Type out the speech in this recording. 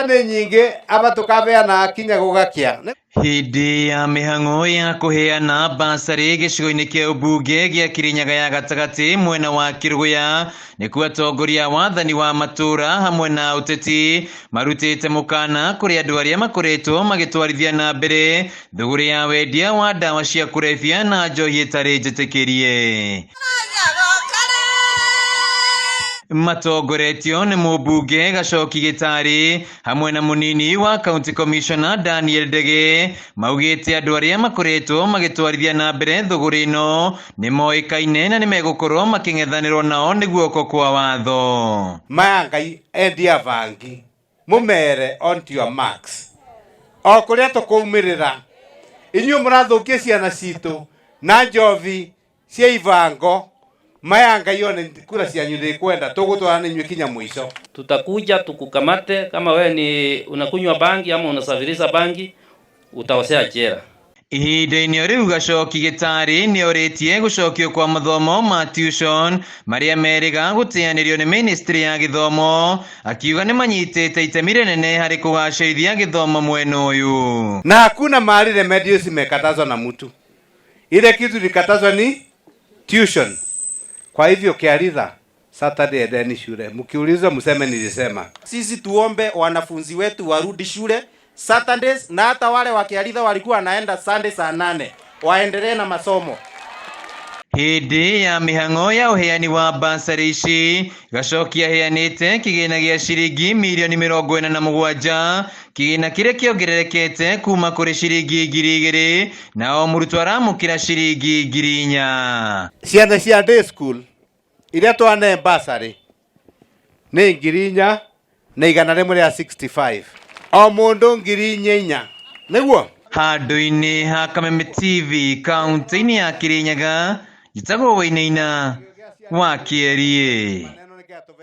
nĩ nyingĩ aba tukabeana kinya gugakia. Hindi ya mihang'o ya kuheana basari gĩcigo-inĩ kĩa ũmbunge gĩa Kirinyaga ya gatagatĩ mwena wa Kiruguya nĩkuo atongoria wathani wa matũra hamwe na ũteti marutĩte mũkana kũrĩ andũ arĩa makoretwo magĩtwarithia na mbere thũgũrĩ ya wendia wa ndawa cia kũrebia na njohi ĩtarĩ njĩtĩkĩrie. Matongoretio nĩ mũmbunge Gacoki Gĩtari hamwe na mũnini wa County Commissioner Daniel Ndege maugĩte andũ arĩa makoretwo magĩtwarithia na mbere thũgũrĩ ĩno nĩ moĩkaine na nĩ megũkorwo makĩng'ethanĩrwo nao nĩ guoko kwa watho. Maya Ngai endia bangi mũmere on to your marks. O kũrĩa tũkũmĩrĩra inyuĩ mũrathũkia ciana citũ na njovi cia ivango. Maya Ngai one kura cianyu nĩkwenda tũgũtwara nĩnyuĩ kinya mwisho. Tutakuja tukukamate kama wewe ni unakunywa bangi ama unasafirisha bangi, utawasea jela. Ihinda-inĩ rĩu Gacoki Gĩtari nĩ orĩtie gũcokio kwa mathomo ma tuition marĩa merĩga gũteanĩrio nĩ Ministry ya Gĩthomo, akiuga nĩ manyitĩte itemi rĩnene harĩ kũgacĩrithia gĩthomo mwena ũyũ. Na hakuna mahali remedios imekatazwa na mtu. Ile kitu ilikatazwa ni tuition. Kwa hivyo kiaridha Saturday endeni shule. Mkiulizwa mseme nilisema. Sisi tuombe wanafunzi wetu warudi shule Saturdays, na hata wale wa kiaridha walikuwa wanaenda Sunday saa 8 waendelee na masomo. Hindi ya mihang'o ya uheani wa basari ici Gacoki aheanĩte kĩgĩna gĩa ciringi mirioni 47, kĩgĩna kĩrĩa kĩongererekete kuma kũrĩ ciringi 2,000 na o mũrutwo aramũkĩra ciringi 4,000. Ciana cia day school iria twane basari nĩ 4,000 na 165. O mũndũ 4,000 nĩguo. Handũ-inĩ ha Kameme TV kaunti-inĩ ya Kirinyaga, njĩtagwo Wainaina wa Kĩarie.